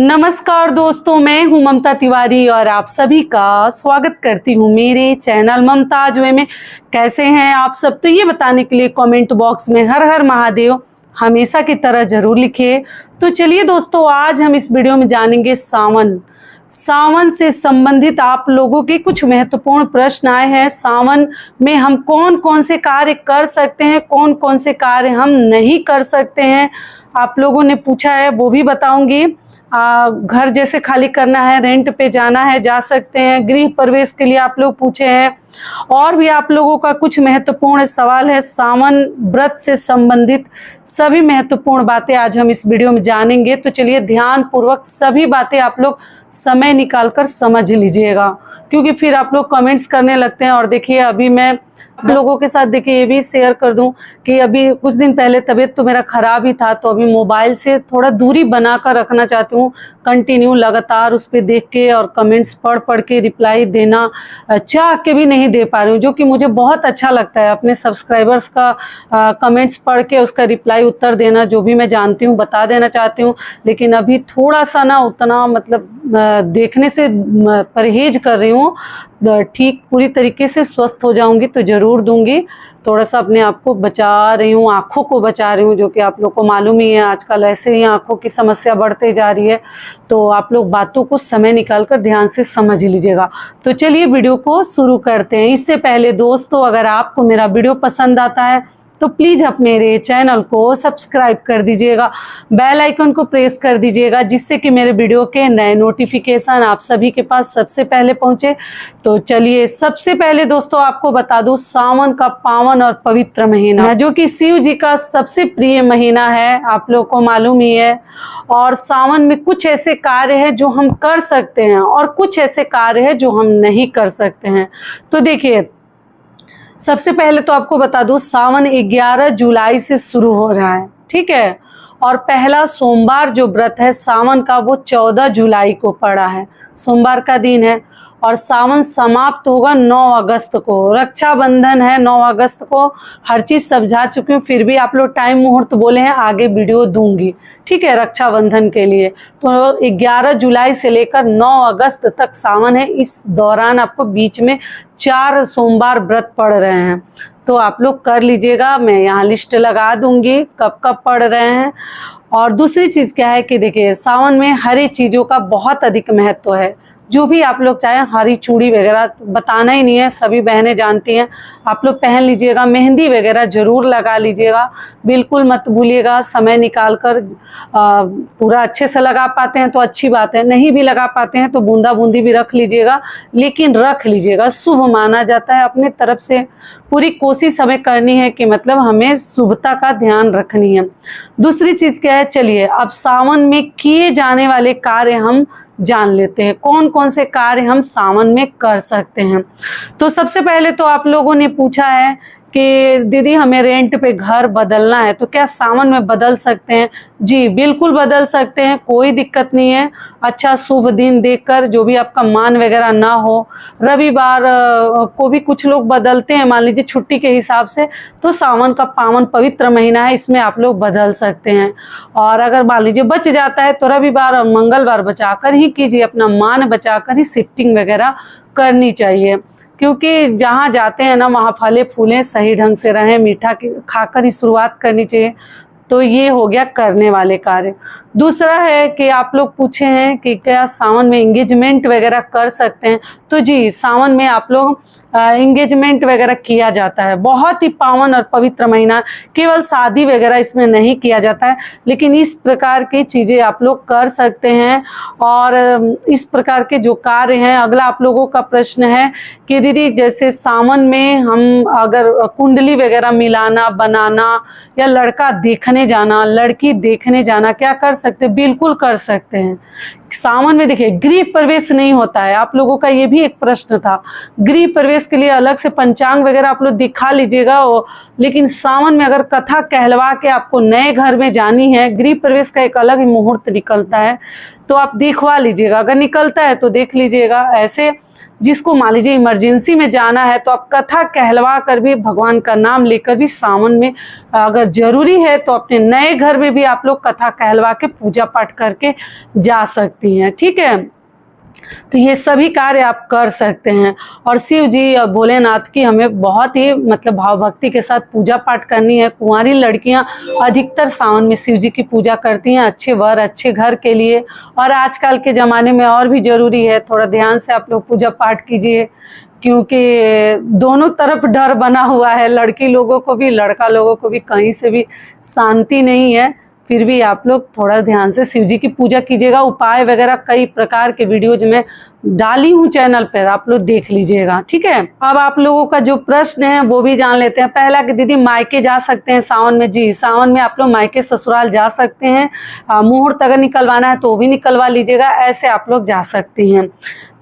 नमस्कार दोस्तों, मैं हूं ममता तिवारी और आप सभी का स्वागत करती हूं मेरे चैनल ममताज वे में। कैसे हैं आप सब? तो ये बताने के लिए कमेंट बॉक्स में हर हर महादेव हमेशा की तरह जरूर लिखिए। तो चलिए दोस्तों, आज हम इस वीडियो में जानेंगे सावन से संबंधित आप लोगों के कुछ महत्वपूर्ण प्रश्न आए हैं। सावन में हम कौन कौन से कार्य कर सकते हैं, कौन कौन से कार्य हम नहीं कर सकते हैं, आप लोगों ने पूछा है, वो भी बताऊंगी। घर जैसे खाली करना है, रेंट पे जाना है, जा सकते हैं। गृह प्रवेश के लिए आप लोग पूछे हैं, और भी आप लोगों का कुछ महत्वपूर्ण सवाल है। सावन व्रत से संबंधित सभी महत्वपूर्ण बातें आज हम इस वीडियो में जानेंगे। तो चलिए ध्यान पूर्वक सभी बातें आप लोग समय निकालकर समझ लीजिएगा, क्योंकि फिर आप लोग कमेंट्स करने लगते हैं। और देखिए, अभी मैं आप लोगों के साथ देखिए ये भी शेयर कर दूं कि अभी कुछ दिन पहले तबीयत तो मेरा खराब ही था, तो अभी मोबाइल से थोड़ा दूरी बनाकर रखना चाहती हूँ। कंटिन्यू लगातार उस पर देख के और कमेंट्स पढ़ के रिप्लाई देना चाह के भी नहीं दे पा रही हूँ, जो कि मुझे बहुत अच्छा लगता है। अपने सब्सक्राइबर्स का कमेंट्स पढ़ के उसका रिप्लाई उत्तर देना, जो भी मैं जानती हूँ बता देना चाहती हूँ। लेकिन अभी थोड़ा सा ना उतना मतलब देखने से परहेज कर रही हूँ। ठीक पूरी तरीके से स्वस्थ हो जाऊंगी तो जरूर दूंगी। थोड़ा सा अपने आप को बचा रही हूँ, आँखों को बचा रही हूँ, जो कि आप लोग को मालूम ही है आजकल ऐसे ही आँखों की समस्या बढ़ते जा रही है। तो आप लोग बातों को समय निकाल कर ध्यान से समझ लीजिएगा। तो चलिए वीडियो को शुरू करते हैं। इससे पहले दोस्तों, अगर आपको मेरा वीडियो पसंद आता है तो प्लीज़ आप मेरे चैनल को सब्सक्राइब कर दीजिएगा, बेल आइकन को प्रेस कर दीजिएगा, जिससे कि मेरे वीडियो के नए नोटिफिकेशन आप सभी के पास सबसे पहले पहुंचे। तो चलिए, सबसे पहले दोस्तों आपको बता दूं, सावन का पावन और पवित्र महीना, जो कि शिव जी का सबसे प्रिय महीना है, आप लोग को मालूम ही है। और सावन में कुछ ऐसे कार्य हैं जो हम कर सकते हैं और कुछ ऐसे कार्य हैं जो हम नहीं कर सकते हैं। तो देखिए, सबसे पहले तो आपको बता दूं, सावन 11 जुलाई से शुरू हो रहा है, ठीक है। और पहला सोमवार जो व्रत है सावन का, वो 14 जुलाई को पड़ा है, सोमवार का दिन है। और सावन समाप्त होगा 9 अगस्त को। रक्षाबंधन है 9 अगस्त को। हर चीज़ समझा चुकी हूँ, फिर भी आप लोग टाइम मुहूर्त बोले हैं, आगे वीडियो दूंगी, ठीक है, रक्षाबंधन के लिए। तो 11 जुलाई से लेकर 9 अगस्त तक सावन है। इस दौरान आपको बीच में 4 सोमवार व्रत पड़ रहे हैं, तो आप लोग कर लीजिएगा। मैं यहाँ लिस्ट लगा दूंगी कब कब पड़ रहे हैं। और दूसरी चीज़ क्या है कि देखिए, सावन में हरी चीज़ों का बहुत अधिक महत्व है। जो भी आप लोग चाहें, हरी चूड़ी वगैरह बताना ही नहीं है, सभी बहनें जानती हैं, आप लोग पहन लीजिएगा। मेहंदी वगैरह ज़रूर लगा लीजिएगा, बिल्कुल मत भूलिएगा। समय निकाल कर पूरा अच्छे से लगा पाते हैं तो अच्छी बात है, नहीं भी लगा पाते हैं तो बूंदा बूंदी भी रख लीजिएगा, लेकिन रख लीजिएगा, शुभ माना जाता है। अपने तरफ से पूरी कोशिश हमें करनी है कि मतलब हमें शुभता का ध्यान रखनी है। दूसरी चीज़ क्या है, चलिए अब सावन में किए जाने वाले कार्य हम जान लेते हैं, कौन कौन से कार्य हम सावन में कर सकते हैं। तो सबसे पहले तो आप लोगों ने पूछा है कि दीदी हमें रेंट पे घर बदलना है, तो क्या सावन में बदल सकते हैं? जी बिल्कुल बदल सकते हैं, कोई दिक्कत नहीं है। अच्छा शुभ दिन देखकर, जो भी आपका मान वगैरह ना हो, रविवार को भी कुछ लोग बदलते हैं, मान लीजिए छुट्टी के हिसाब से। तो सावन का पावन पवित्र महीना है, इसमें आप लोग बदल सकते हैं। और अगर मान लीजिए बच जाता है तो रविवार और मंगलवार बचाकर ही कीजिए, अपना मान बचाकर ही शिफ्टिंग वगैरह करनी चाहिए। क्योंकि जहाँ जाते हैं ना, वहाँ फले फूलें, सही ढंग से रहें, मीठा खाकर ही शुरुआत करनी चाहिए। तो ये हो गया करने वाले कार्य। दूसरा है कि आप लोग पूछे हैं कि क्या सावन में एंगेजमेंट वगैरह कर सकते हैं। तो जी, सावन में आप लोग एंगेजमेंट वगैरह किया जाता है। बहुत ही पावन और पवित्र महीना, केवल शादी वगैरह इसमें नहीं किया जाता है, लेकिन इस प्रकार की चीज़ें आप लोग कर सकते हैं। और इस प्रकार के जो कार्य हैं, अगला आप लोगों का प्रश्न है कि दीदी जैसे सावन में हम अगर कुंडली वगैरह मिलाना, बनाना, या लड़का देखने जाना, लड़की देखने जाना, क्या कर सकते हैं? बिल्कुल कर सकते हैं। सावन में देखिए, गृह प्रवेश नहीं होता है, आप लोगों का ये भी एक प्रश्न था। गृह प्रवेश के लिए अलग से पंचांग वगैरह आप लोग दिखा लीजिएगा। लेकिन सावन में अगर कथा कहलवा के आपको नए घर में जानी है, गृह प्रवेश का एक अलग ही मुहूर्त निकलता है। तो आप दिखवा लीजिएगा, अगर निकलता है तो देख लीजिएगा। ऐसे जिसको मान लीजिए इमरजेंसी में जाना है तो आप कथा कहलवा कर भी, भगवान का नाम लेकर भी सावन में अगर जरूरी है तो अपने नए घर में भी आप लोग कथा कहलवा के पूजा पाठ करके जा सकती हैं, ठीक है। तो ये सभी कार्य आप कर सकते हैं। और शिव जी और भोलेनाथ की हमें बहुत ही मतलब भाव भक्ति के साथ पूजा पाठ करनी है। कुंवारी लड़कियां अधिकतर सावन में शिव जी की पूजा करती हैं, अच्छे वर अच्छे घर के लिए। और आजकल के ज़माने में और भी ज़रूरी है, थोड़ा ध्यान से आप लोग पूजा पाठ कीजिए, क्योंकि दोनों तरफ डर बना हुआ है, लड़की लोगों को भी लड़का लोगों को भी, कहीं से भी शांति नहीं है। फिर भी आप लोग थोड़ा ध्यान से शिव जी की पूजा कीजिएगा। उपाय वगैरह कई प्रकार के वीडियोज में डाली हूँ चैनल पर, आप लोग देख लीजिएगा, ठीक है। अब आप लोगों का जो प्रश्न है वो भी जान लेते हैं। पहला कि दीदी मायके जा सकते हैं सावन में? जी, सावन में आप लोग मायके ससुराल जा सकते हैं। मुहूर्त अगर निकलवाना है तो भी निकलवा लीजिएगा, ऐसे आप लोग जा सकती हैं।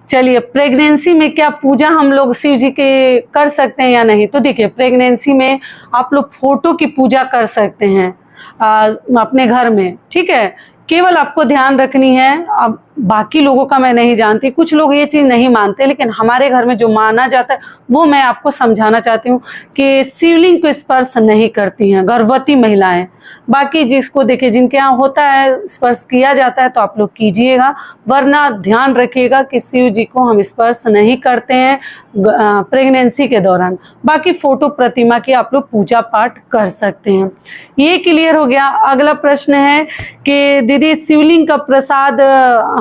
चलिए, प्रेगनेंसी में क्या पूजा हम लोग शिव जी के कर सकते हैं या नहीं? तो देखिए, प्रेगनेंसी में आप लोग फोटो की पूजा कर सकते हैं अपने घर में, ठीक है। केवल आपको ध्यान रखनी है, अब बाकी लोगों का मैं नहीं जानती, कुछ लोग ये चीज़ नहीं मानते, लेकिन हमारे घर में जो माना जाता है वो मैं आपको समझाना चाहती हूँ कि शिवलिंग को स्पर्श नहीं करती हैं गर्भवती महिलाएं। बाकी जिसको देखिए, जिनके यहाँ होता है स्पर्श किया जाता है तो आप लोग कीजिएगा, वरना ध्यान रखिएगा कि शिव जी को हम स्पर्श नहीं करते हैं प्रेगनेंसी के दौरान। बाकी फोटो प्रतिमा की आप लोग पूजा पाठ कर सकते हैं। ये क्लियर हो गया। अगला प्रश्न है कि दीदी शिवलिंग का प्रसाद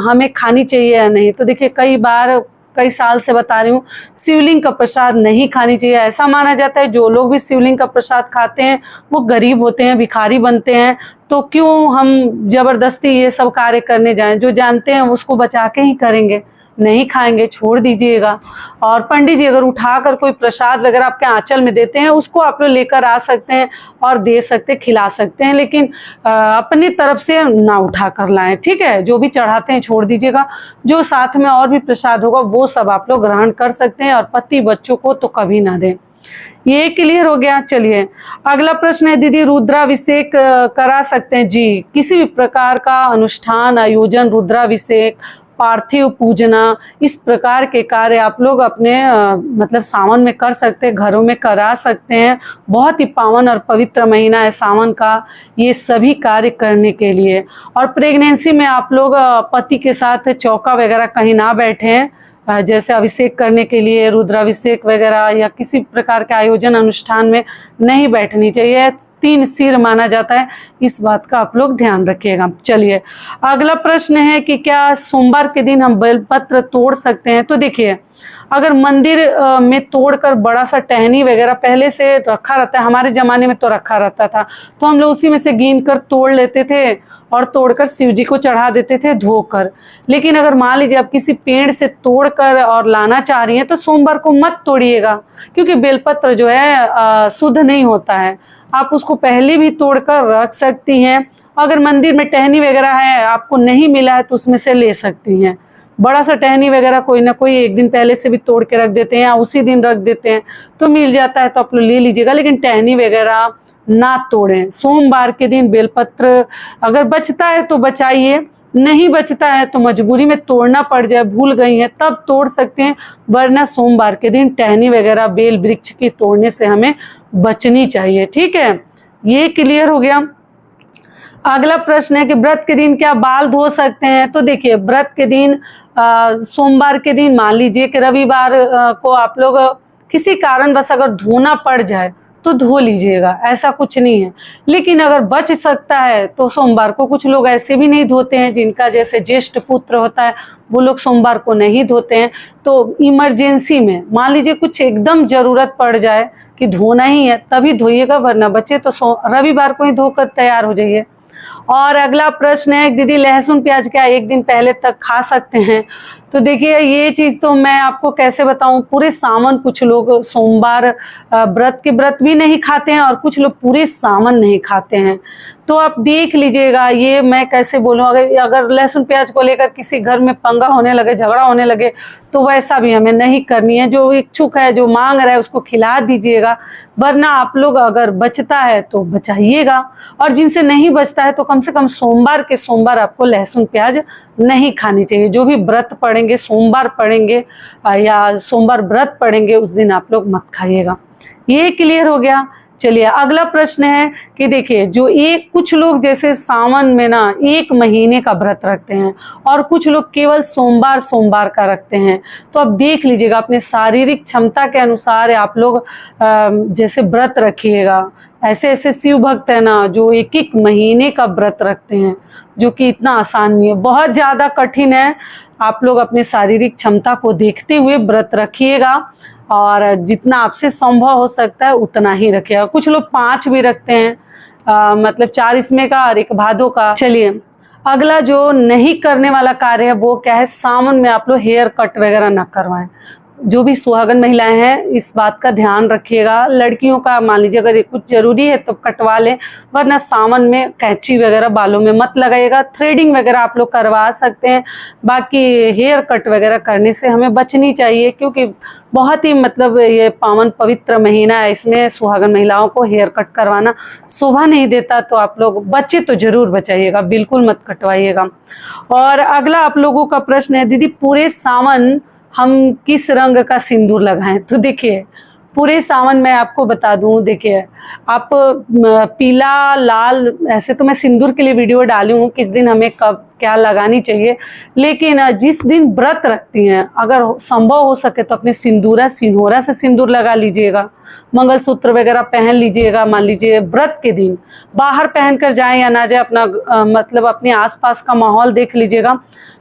हमें खानी चाहिए या नहीं? तो देखिए, कई साल से बता रही हूँ, शिवलिंग का प्रसाद नहीं खानी चाहिए। ऐसा माना जाता है जो लोग भी शिवलिंग का प्रसाद खाते हैं वो गरीब होते हैं, भिखारी बनते हैं। तो क्यों हम जबरदस्ती ये सब कार्य करने जाएं? जो जानते हैं उसको बचा के ही करेंगे, नहीं खाएंगे, छोड़ दीजिएगा। और पंडित जी अगर उठाकर कोई प्रसाद वगैरह आपके आंचल में देते हैं, उसको आप लोग लेकर आ सकते हैं और दे सकते, खिला सकते हैं, लेकिन अपनी तरफ से ना उठा कर लाएं, ठीक है। जो भी चढ़ाते हैं छोड़ दीजिएगा। जो साथ में और भी प्रसाद होगा वो सब आप लोग ग्रहण कर सकते हैं, और पति बच्चों को तो कभी ना दें। ये क्लियर हो गया। चलिए, अगला प्रश्न है दीदी रुद्राभिषेक करा सकते हैं? जी, किसी भी प्रकार का अनुष्ठान, आयोजन, रुद्राभिषेक, पार्थिव पूजना, इस प्रकार के कार्य आप लोग अपने मतलब सावन में कर सकते हैं, घरों में करा सकते हैं। बहुत ही पावन और पवित्र महीना है सावन का, ये सभी कार्य करने के लिए। और प्रेगनेंसी में आप लोग पति के साथ चौका वगैरह कहीं ना बैठें, जैसे अभिषेक करने के लिए रुद्राभिषेक वगैरह या किसी प्रकार के आयोजन अनुष्ठान में नहीं बैठनी चाहिए। 3 सिर माना जाता है, इस बात का आप लोग ध्यान रखिएगा। चलिए, अगला प्रश्न है कि क्या सोमवार के दिन हम बेलपत्र तोड़ सकते हैं? तो देखिए, अगर मंदिर में तोड़कर बड़ा सा टहनी वगैरह पहले से रखा रहता है, हमारे ज़माने में तो रखा रहता था, तो हम लोग उसी में से गिन कर तोड़ लेते थे और तोड़कर शिव जी को चढ़ा देते थे धोकर। लेकिन अगर मान लीजिए आप किसी पेड़ से तोड़कर और लाना चाह रही हैं तो सोमवार को मत तोड़िएगा, क्योंकि बेलपत्र जो है शुद्ध नहीं होता है। आप उसको पहले भी तोड़कर रख सकती हैं। अगर मंदिर में टहनी वगैरह है, आपको नहीं मिला है, तो उसमें से ले सकती हैं। बड़ा सा टहनी वगैरह कोई ना कोई एक दिन पहले से भी तोड़ के रख देते हैं या उसी दिन रख देते हैं, तो मिल जाता है, तो आप लोग ले लीजिएगा। लेकिन टहनी वगैरह ना तोड़ें। सोमवार के दिन बेलपत्र अगर बचता है तो बचाइए, नहीं बचता है तो मजबूरी में तोड़ना पड़ जाए, भूल गई हैं तब तोड़ सकते हैं, वरना सोमवार के दिन टहनी वगैरह बेल वृक्ष की तोड़ने से हमें बचनी चाहिए, ठीक है। ये क्लियर हो गया। अगला प्रश्न है कि व्रत के दिन क्या बाल धो सकते हैं? तो देखिए, व्रत के दिन सोमवार के दिन मान लीजिए कि रविवार को आप लोग किसी कारणवश अगर धोना पड़ जाए तो धो लीजिएगा, ऐसा कुछ नहीं है। लेकिन अगर बच सकता है तो सोमवार को, कुछ लोग ऐसे भी नहीं धोते हैं जिनका जैसे ज्येष्ठ पुत्र होता है, वो लोग सोमवार को नहीं धोते हैं। तो इमरजेंसी में मान लीजिए कुछ एकदम ज़रूरत पड़ जाए कि धोना ही है, तभी धोइएगा, वरना बचे तो रविवार को ही धोकर तैयार हो जाइए। और अगला प्रश्न है दीदी लहसुन प्याज क्या एक दिन पहले तक खा सकते हैं? तो देखिए, ये चीज़ तो मैं आपको कैसे बताऊं, पूरे सावन कुछ लोग सोमवार व्रत के व्रत भी नहीं खाते हैं और कुछ लोग पूरे सावन नहीं खाते हैं। तो आप देख लीजिएगा, ये मैं कैसे बोलूं, अगर लहसुन प्याज को लेकर किसी घर में पंगा होने लगे, झगड़ा होने लगे, तो वैसा भी हमें नहीं करनी है। जो इच्छुक है, जो मांग रहा है, उसको खिला दीजिएगा, वरना आप लोग अगर बचता है तो बचाइएगा, और जिनसे नहीं बचता है तो कम कम से कम सोमवार के सोमवार आपको लहसुन प्याज नहीं खानी चाहिए। जो भी व्रत पड़ेंगे, सोमवार पड़ेंगे या सोमवार व्रत पड़ेंगे, उस दिन आप लोग मत खाइएगा। ये क्लियर हो गया। चलिए अगला प्रश्न है कि देखिए, जो एक कुछ लोग जैसे सावन में ना 1 महीने का व्रत रखते हैं और कुछ लोग केवल सोमवार सोमवार का रखते हैं। तो अब देख लीजिएगा, अपने शारीरिक क्षमता के अनुसार आप लोग जैसे व्रत रखिएगा। ऐसे ऐसे शिव भक्त है ना जो 1 महीने का व्रत रखते हैं, जो कि इतना आसान नहीं है, बहुत ज़्यादा कठिन है। आप लोग अपने शारीरिक क्षमता को देखते हुए व्रत रखिएगा और जितना आपसे संभव हो सकता है उतना ही रखिएगा। कुछ लोग 5 भी रखते हैं, मतलब 4 इसमें का और 1 भादों का। चलिए अगला जो नहीं करने वाला कार्य है वो क्या है, सावन में आप लोग हेयर कट वगैरह ना करवाएं। जो भी सुहागन महिलाएं हैं इस बात का ध्यान रखिएगा। लड़कियों का मान लीजिए अगर ये कुछ जरूरी है तो कटवा लें, वरना सावन में कैंची वगैरह बालों में मत लगाइएगा। थ्रेडिंग वगैरह आप लोग करवा सकते हैं, बाकी हेयर कट वगैरह करने से हमें बचनी चाहिए, क्योंकि बहुत ही मतलब ये पावन पवित्र महीना है, इसमें सुहागन महिलाओं को हेयर कट करवाना शोभा नहीं देता। तो आप लोग बच्चे तो जरूर बचाइएगा, बिल्कुल मत कटवाइएगा। और अगला आप लोगों का प्रश्न है, दीदी पूरे सावन हम किस रंग का सिंदूर लगाएं? तो देखिए पूरे सावन में आपको बता दूं, देखिए आप पीला लाल, ऐसे तो मैं सिंदूर के लिए वीडियो डाली हूँ किस दिन हमें कब क्या लगानी चाहिए, लेकिन जिस दिन व्रत रखती हैं अगर संभव हो सके तो अपने सिंदूरा से सिंदूर लगा लीजिएगा। मंगलसूत्र वगैरह पहन लीजिएगा। मान लीजिए व्रत के दिन बाहर पहन कर जाए या ना जाए, अपना मतलब अपने आसपास का माहौल देख लीजिएगा,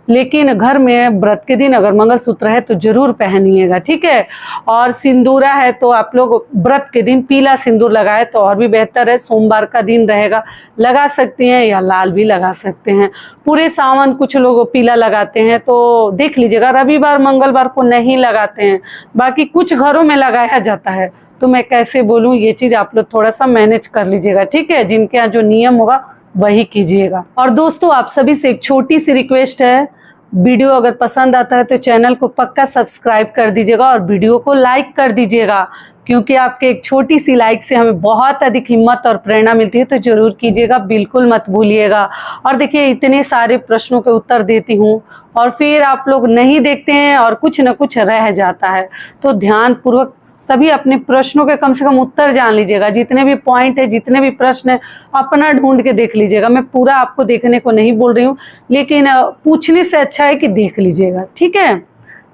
लेकिन घर में व्रत के दिन अगर मंगलसूत्र है तो जरूर पहनिएगा, ठीक है। और सिंदूरा है तो आप लोग व्रत के दिन पीला सिंदूर लगाए तो और भी बेहतर है। सोमवार का दिन रहेगा, लगा सकती हैं, या लाल भी लगा सकते हैं। पूरे सावन कुछ लोग पीला लगाते हैं तो देख लीजिएगा, रविवार मंगलवार को नहीं लगाते हैं, बाकी कुछ घरों में लगाया जाता है। तो मैं कैसे बोलूँ, ये चीज़ आप लोग थोड़ा सा मैनेज कर लीजिएगा, ठीक है। जिनके यहाँ जो नियम होगा वही कीजिएगा। और दोस्तों आप सभी से एक छोटी सी रिक्वेस्ट है, वीडियो अगर पसंद आता है तो चैनल को पक्का सब्सक्राइब कर दीजिएगा और वीडियो को लाइक कर दीजिएगा, क्योंकि आपके एक छोटी सी लाइक से हमें बहुत अधिक हिम्मत और प्रेरणा मिलती है। तो जरूर कीजिएगा, बिल्कुल मत भूलिएगा। और देखिए इतने सारे प्रश्नों के उत्तर देती हूँ और फिर आप लोग नहीं देखते हैं और कुछ न कुछ रह जाता है, तो ध्यान पूर्वक सभी अपने प्रश्नों के कम से कम उत्तर जान लीजिएगा। जितने भी पॉइंट है, जितने भी प्रश्न है, अपना ढूंढ के देख लीजिएगा। मैं पूरा आपको देखने को नहीं बोल रही हूँ, लेकिन पूछने से अच्छा है कि देख लीजिएगा, ठीक है।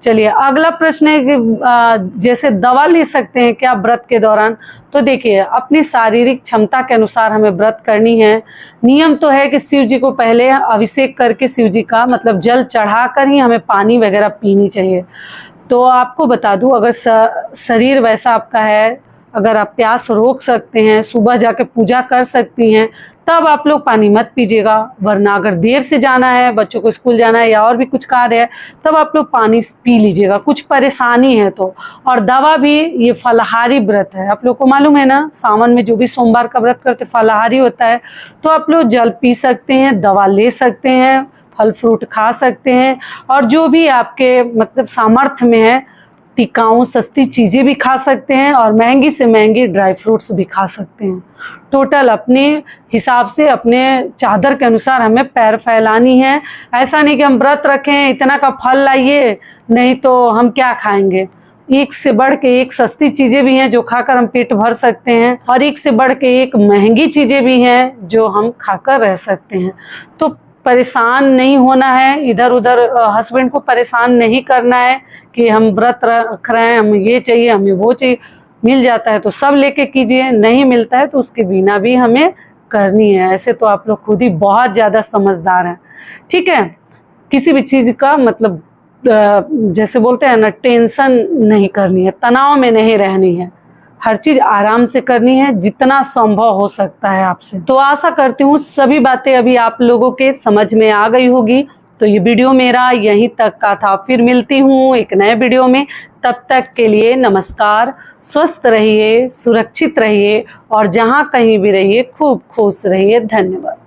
चलिए अगला प्रश्न है कि जैसे दवा ले सकते हैं क्या व्रत के दौरान? तो देखिए अपनी शारीरिक क्षमता के अनुसार हमें व्रत करनी है। नियम तो है कि शिव जी को पहले अभिषेक करके शिव जी का मतलब जल चढ़ाकर ही हमें पानी वगैरह पीनी चाहिए। तो आपको बता दूं, अगर शरीर वैसा आपका है, अगर आप प्यास रोक सकते हैं, सुबह जाके पूजा कर सकती हैं, तब आप लोग पानी मत पीजिएगा। वरना अगर देर से जाना है, बच्चों को स्कूल जाना है या और भी कुछ कार्य है, तब आप लोग पानी पी लीजिएगा, कुछ परेशानी है तो। और दवा भी, ये फलाहारी व्रत है, आप लोग को मालूम है ना, सावन में जो भी सोमवार का व्रत करते फलाहारी होता है। तो आप लोग जल पी सकते हैं, दवा ले सकते हैं, फल फ्रूट खा सकते हैं, और जो भी आपके मतलब सामर्थ्य में है टिकाऊ सस्ती चीज़ें भी खा सकते हैं, और महंगी से महंगी ड्राई फ्रूट्स भी खा सकते हैं। टोटल अपने हिसाब से, अपने चादर के अनुसार हमें पैर फैलानी है। ऐसा नहीं कि हम व्रत रखें, इतना का फल लाइए, नहीं तो हम क्या खाएंगे। एक से बढ़ के एक सस्ती चीज़ें भी हैं जो खाकर हम पेट भर सकते हैं, और एक से बढ़ के एक महंगी चीज़ें भी हैं जो हम खाकर रह सकते हैं। तो परेशान नहीं होना है, इधर उधर हस्बैंड को परेशान नहीं करना है कि हम व्रत रख रहे हैं, हमें ये चाहिए, हमें वो चाहिए। मिल जाता है तो सब लेके कीजिए, नहीं मिलता है तो उसके बिना भी हमें करनी है। ऐसे तो आप लोग खुद ही बहुत ज़्यादा समझदार हैं, ठीक है। किसी भी चीज़ का मतलब जैसे बोलते हैं ना, टेंशन नहीं करनी है, तनाव में नहीं रहनी है, हर चीज़ आराम से करनी है, जितना संभव हो सकता है आपसे। तो आशा करती हूँ सभी बातें अभी आप लोगों के समझ में आ गई होगी। तो ये वीडियो मेरा यहीं तक का था, फिर मिलती हूँ एक नए वीडियो में। तब तक के लिए नमस्कार, स्वस्थ रहिए, सुरक्षित रहिए, और जहाँ कहीं भी रहिए खूब खुश रहिए। धन्यवाद।